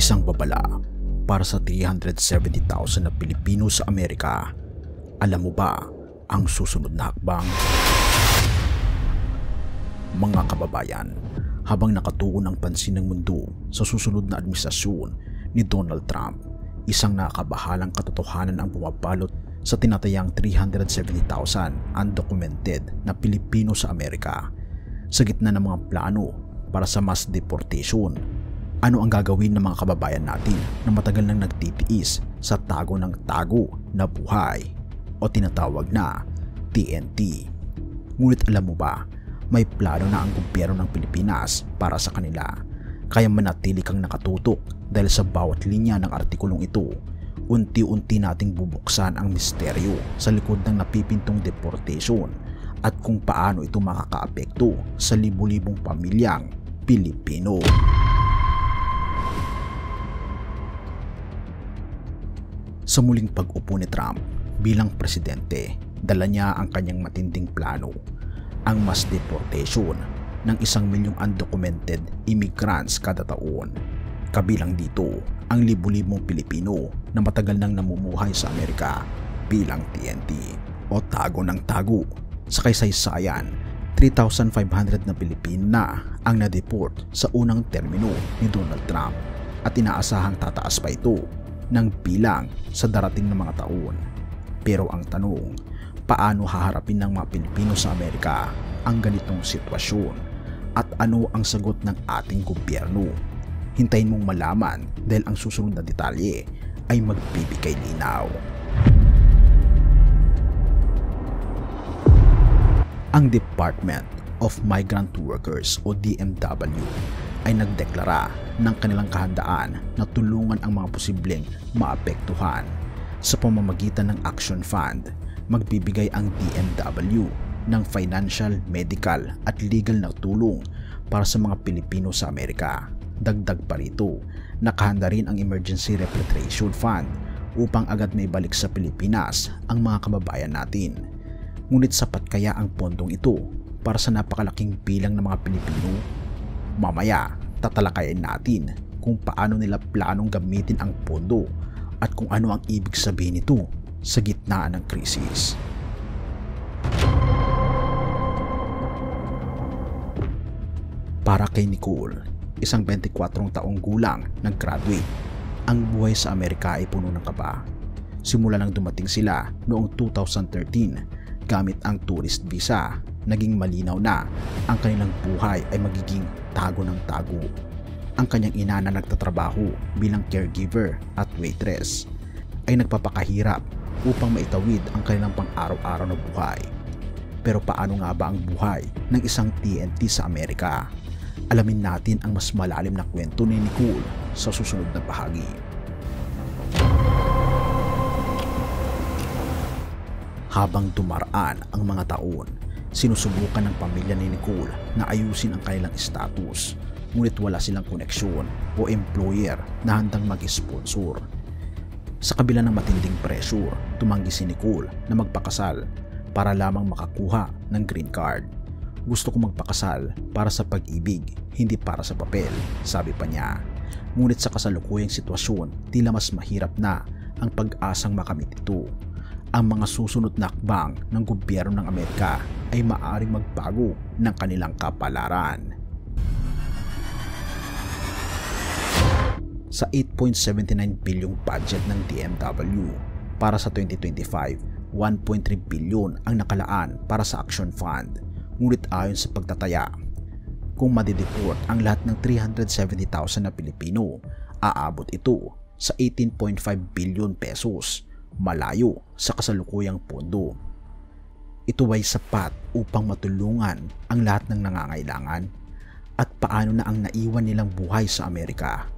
Isang babala para sa 370,000 na Pilipino sa Amerika. Alam mo ba ang susunod na hakbang? Mga kababayan, habang nakatuon ang pansin ng mundo sa susunod na administrasyon ni Donald Trump, isang nakakabahalang katotohanan ang bumabalot sa tinatayang 370,000 undocumented na Pilipino sa Amerika. Sa gitna ng mga plano para sa mass deportation, ano ang gagawin ng mga kababayan natin na matagal nang nagtitiis sa tago ng tago na buhay o tinatawag na TNT? Ngunit alam mo ba, may plano na ang gobyerno ng Pilipinas para sa kanila. Kaya manatili kang nakatutok dahil sa bawat linya ng artikulong ito, unti-unti nating bubuksan ang misteryo sa likod ng napipintong deportation at kung paano ito makakaapekto sa libu-libong pamilyang Pilipino. Sa muling pag-upo ni Trump bilang presidente, dala niya ang kanyang matinding plano, ang mass deportation ng 1 milyong undocumented immigrants kada taon. Kabilang dito ang libu-libong Pilipino na matagal nang namumuhay sa Amerika bilang TNT o tago ng tago. Sa kasaysayan, 3,500 na Pilipino na ang na-deport sa unang termino ni Donald Trump at inaasahang tataas pa ito ng bilang sa darating na mga taon. Pero ang tanong, paano haharapin ng mga Pilipino sa Amerika ang ganitong sitwasyon at ano ang sagot ng ating gobyerno? Hintayin mong malaman dahil ang susunod na detalye ay magbibigay linaw. Ang Department of Migrant Workers o DMW ay nagdeklara ng kanilang kahandaan na tulungan ang mga posibleng maapektuhan. Sa pamamagitan ng Action Fund, magbibigay ang DMW ng financial, medical at legal na tulong para sa mga Pilipino sa Amerika. Dagdag pa rito, nakahanda rin ang Emergency Repatriation Fund upang agad may balik sa Pilipinas ang mga kababayan natin. Ngunit sapat kaya ang pondong ito para sa napakalaking bilang ng mga Pilipino? Mamaya, tatalakayin natin kung paano nila planong gamitin ang pondo at kung ano ang ibig sabihin nito sa gitna ng krisis. Para kay Nicole, isang 24 taong gulang nag-graduate, ang buhay sa Amerika ay puno ng kaba. Simula nang dumating sila noong 2013 gamit ang tourist visa, naging malinaw na ang kanilang buhay ay magiging tago ng tago. Ang kanyang ina na nagtatrabaho bilang caregiver at waitress ay nagpapakahirap upang maitawid ang kanilang pang-araw-araw na buhay. Pero paano nga ba ang buhay ng isang TNT sa Amerika? Alamin natin ang mas malalim na kwento ni Nicole sa susunod na bahagi. Habang dumaraan ang mga taon, sinusubukan ng pamilya ni Nicole na ayusin ang kanilang status, ngunit wala silang koneksyon o employer na handang mag-sponsor. Sa kabila ng matinding pressure, tumanggi si Nicole na magpakasal para lamang makakuha ng green card. Gusto ko magpakasal para sa pag-ibig, hindi para sa papel, sabi pa niya. Ngunit sa kasalukuyang sitwasyon, tila mas mahirap na ang pag-asang makamit ito. Ang mga susunod na hakbang ng gobyerno ng Amerika ay maaaring magbago ng kanilang kapalaran. Sa 8.79 bilyong budget ng DMW para sa 2025, 1.3 bilyon ang nakalaan para sa Action Fund. Ngunit ayon sa pagtataya, kung madideport ang lahat ng 370,000 na Pilipino, aabot ito sa 18.5 bilyon pesos, malayo sa kasalukuyang pondo. Ito ay sapat upang matulungan ang lahat ng nangangailangan? At paano na ang naiwan nilang buhay sa Amerika?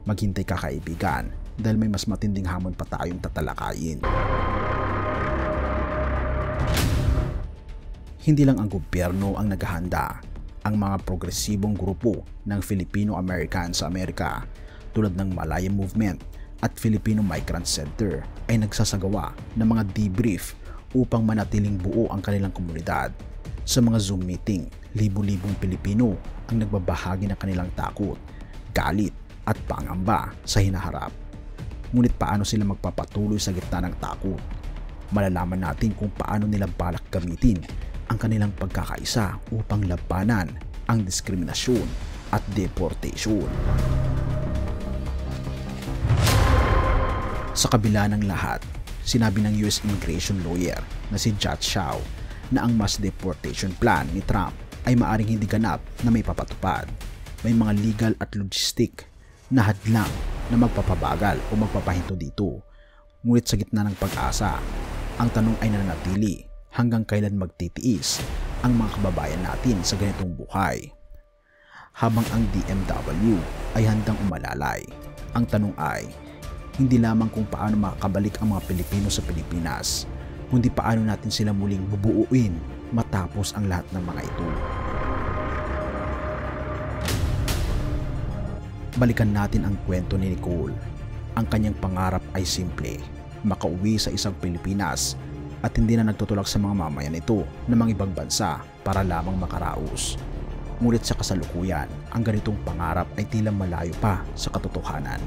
Maghintay ka kaibigan dahil may mas matinding hamon pa tayong tatalakayin. Hindi lang ang gobyerno ang naghahanda, ang mga progresibong grupo ng Filipino-American sa Amerika tulad ng Malaya Movement at Filipino Migrant Center ay nagsasagawa ng mga debrief upang manatiling buo ang kanilang komunidad. Sa mga Zoom meeting, libu-libong Pilipino ang nagbabahagi ng kanilang takot, galit at pangamba sa hinaharap. Ngunit paano sila magpapatuloy sa gitna ng takot? Malalaman natin kung paano nila balak gamitin ang kanilang pagkakaisa upang labanan ang diskriminasyon at deportation. Sa kabila ng lahat, sinabi ng US immigration lawyer na si Judge Shao na ang mass deportation plan ni Trump ay maaring hindi ganap na may papatupad. May mga legal at logistic na hadlang na magpapabagal o magpapahinto dito. Ngunit sa gitna ng pag-asa, ang tanong ay nananatili, hanggang kailan magtitiis ang mga kababayan natin sa ganitong buhay? Habang ang DMW ay handang umalalay, ang tanong ay hindi lamang kung paano makakabalik ang mga Pilipino sa Pilipinas, kundi paano natin sila muling bubuuin matapos ang lahat ng mga ito. Balikan natin ang kwento ni Nicole. Ang kanyang pangarap ay simple, makauwi sa isang Pilipinas at hindi na nagtutulak sa mga mamayan nito na mga ibang bansa para lamang makaraos. Ngunit sa kasalukuyan, ang ganitong pangarap ay tila malayo pa sa katotohanan.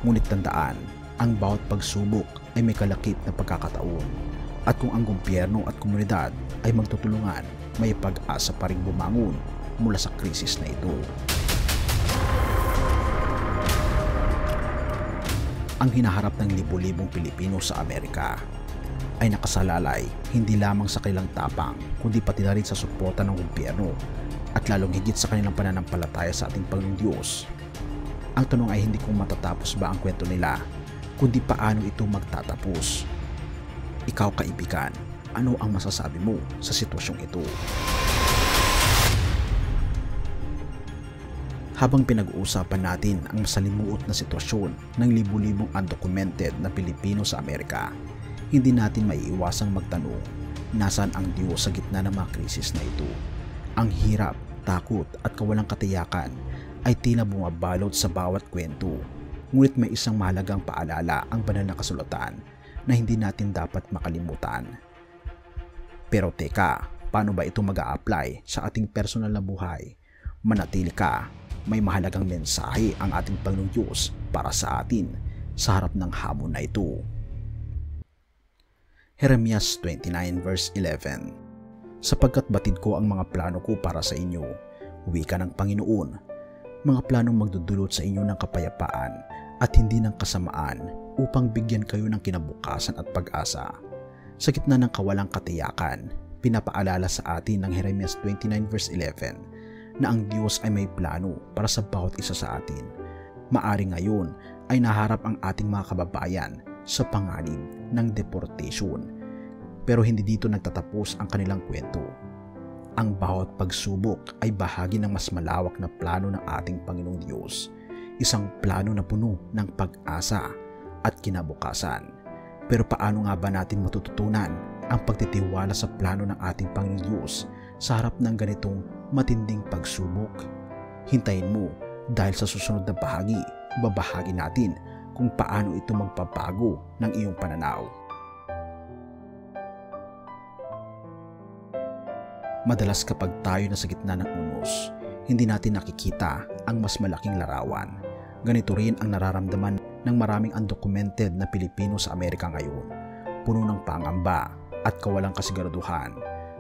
Ngunit tandaan, ang bawat pagsubok ay may kalakip na pagkakataon. At kung ang gobyerno at komunidad ay magtutulungan, may pag-asa pa ring bumangon mula sa krisis na ito. Ang hinaharap ng libo-libong Pilipino sa Amerika ay nakasalalay hindi lamang sa kanilang tapang, kundi pati na rin sa suporta ng gobyerno at lalong higit sa kanilang pananampalataya sa ating Panginoong Diyos. Ang tanong ay hindi kung matatapos ba ang kwento nila, kundi paano ito magtatapos. Ikaw kaibigan, ano ang masasabi mo sa sitwasyong ito? Habang pinag-uusapan natin ang masalimuot na sitwasyon ng libu-libong undocumented na Pilipino sa Amerika, hindi natin maiiwasang magtanong, nasaan ang Diyos sa gitna ng mga krisis na ito? Ang hirap, takot at kawalang katiyakan ay tila bumabalot sa bawat kwento. Ngunit may isang mahalagang paalala ang banal na kasulatan na hindi natin dapat makalimutan. Pero teka, paano ba ito mag-a-apply sa ating personal na buhay? Manatili ka, may mahalagang mensahe ang ating Panginoong Diyos para sa atin sa harap ng hamon na ito. Jeremias 29 verse 11. Sapagkat batid ko ang mga plano ko para sa inyo, wika ng Panginoon, mga planong magdudulot sa inyo ng kapayapaan at hindi ng kasamaan upang bigyan kayo ng kinabukasan at pag-asa. Sa gitna ng kawalang katiyakan, pinapaalala sa atin ng Jeremias 29 verse 11 na ang Diyos ay may plano para sa bawat isa sa atin. Maari ngayon ay naharap ang ating mga kababayan sa panganib ng deportation. Pero hindi dito nagtatapos ang kanilang kwento. Ang bawat pagsubok ay bahagi ng mas malawak na plano ng ating Panginoong Diyos. Isang plano na puno ng pag-asa at kinabukasan. Pero paano nga ba natin matututunan ang pagtitiwala sa plano ng ating Panginoong Diyos sa harap ng ganitong matinding pagsubok? Hintayin mo dahil sa susunod na bahagi, babahagi natin kung paano ito magpapago ng iyong pananaw. Madalas kapag tayo nasa gitna ng unos, hindi natin nakikita ang mas malaking larawan. Ganito rin ang nararamdaman ng maraming undocumented na Pilipino sa Amerika ngayon. Puno ng pangamba at kawalang kasiguraduhan.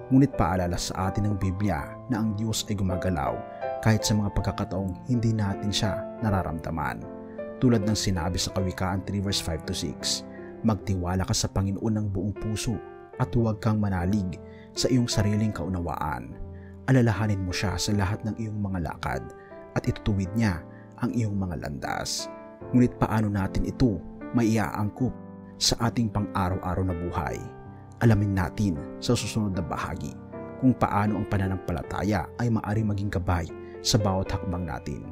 Ngunit paalala sa atin ng Biblia na ang Diyos ay gumagalaw kahit sa mga pagkakataong hindi natin siya nararamdaman. Tulad ng sinabi sa Kawikaan 3 verse 5-6, magtiwala ka sa Panginoon ng buong puso at huwag kang manalig sa iyong sariling kaunawaan. Alalahanin mo siya sa lahat ng iyong mga lakad at itutuwid niya ang iyong mga landas. Ngunit paano natin ito maiaangkop sa ating pang-araw-araw na buhay? Alamin natin sa susunod na bahagi kung paano ang pananampalataya ay maari maging gabay sa bawat hakbang natin.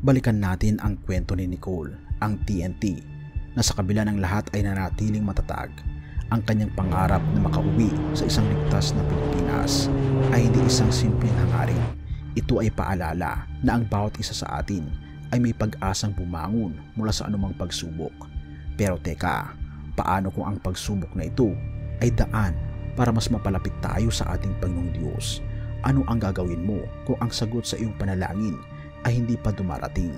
Balikan natin ang kwento ni Nicole, ang TNT, na sa kabila ng lahat ay nanatiling matatag. Ang kanyang pangarap na makauwi sa isang ligtas na Pilipinas ay hindi isang simpleng hangarin. Ito ay paalala na ang bawat isa sa atin ay may pag-asang bumangon mula sa anumang pagsubok. Pero teka, paano kung ang pagsubok na ito ay daan para mas mapalapit tayo sa ating Panginoong Diyos? Ano ang gagawin mo kung ang sagot sa iyong panalangin ay hindi pa dumarating?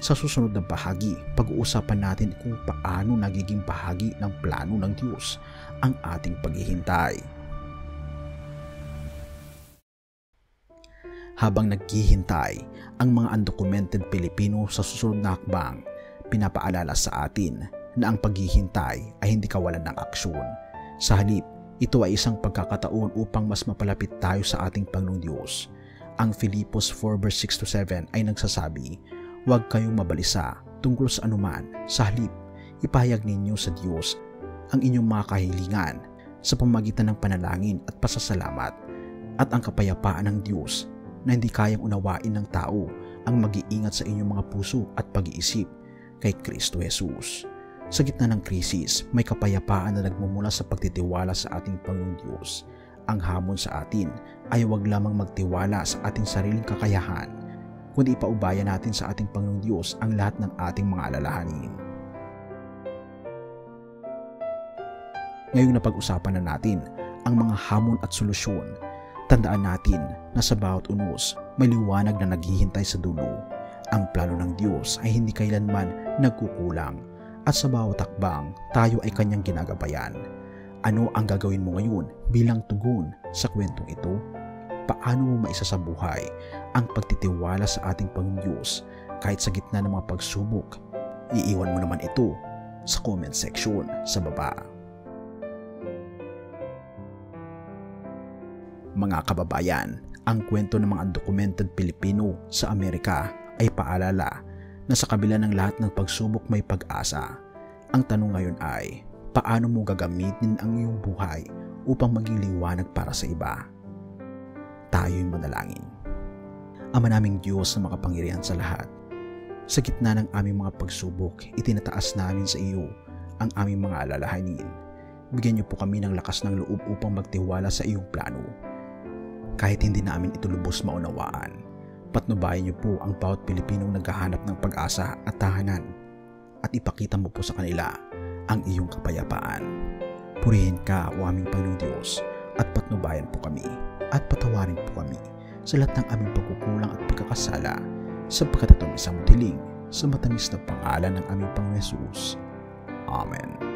Sa susunod na bahagi, pag-uusapan natin kung paano nagiging bahagi ng plano ng Diyos ang ating paghihintay. Habang naghihintay ang mga undocumented Pilipino sa susunod na hakbang, pinapaalala sa atin na ang paghihintay ay hindi kawalan ng aksyon. Sa halip, ito ay isang pagkakataon upang mas mapalapit tayo sa ating Panginoong Diyos. Ang Filipos 4:6-7 ay nagsasabi, "Huwag kayong mabalisa tungkol sa anuman. Sa halip, ipahayag ninyo sa Diyos ang inyong mga kahilingan sa pamamagitan ng panalangin at pasasalamat, at ang kapayapaan ng Diyos na hindi kayang unawain ng tao ang mag-iingat sa inyong mga puso at pag-iisip kay Kristo Jesus." Sa gitna ng krisis, may kapayapaan na nagmumula sa pagtitiwala sa ating Panginoong Diyos. Ang hamon sa atin ay huwag lamang magtiwala sa ating sariling kakayahan, kundi ipaubaya natin sa ating Panginoong Diyos ang lahat ng ating mga alalahanin. Ngayong napag-usapan na natin ang mga hamon at solusyon, tandaan natin na sa bawat unos may liwanag na naghihintay sa dulo. Ang plano ng Diyos ay hindi kailanman nagkukulang, at sa bawat takbang tayo ay kanyang ginagabayan. Ano ang gagawin mo ngayon bilang tugon sa kwentong ito? Paano mo maisasabuhay ang pagtitiwala sa ating Panginoong Diyos kahit sa gitna ng mga pagsubok? Iiwan mo naman ito sa comment section sa baba. Mga kababayan, ang kwento ng mga undocumented Pilipino sa Amerika ay paalala na sa kabila ng lahat ng pagsubok may pag-asa. Ang tanong ngayon ay, paano mo gagamitin ang iyong buhay upang maging liwanag para sa iba? Tayo'y manalangin. Ama naming Diyos na makapangyarihan sa lahat, sa gitna ng aming mga pagsubok, itinataas namin sa iyo ang aming mga alalahanin. Bigyan niyo po kami ng lakas ng loob upang magtiwala sa iyong plano. Kahit hindi namin ito lubos maunawaan, patnubayan niyo po ang bawat Pilipinong naghahanap ng pag-asa at tahanan, at ipakita mo po sa kanila ang iyong kapayapaan. Purihin ka, o aming Panginoong Diyos, at patnubayan po kami at patawarin po kami sa lahat ng aming pagkukulang at pagkakasala, sapagkat ito ang isang tiling sa matamis na pangalan ng aming Panginoong Jesus. Amen.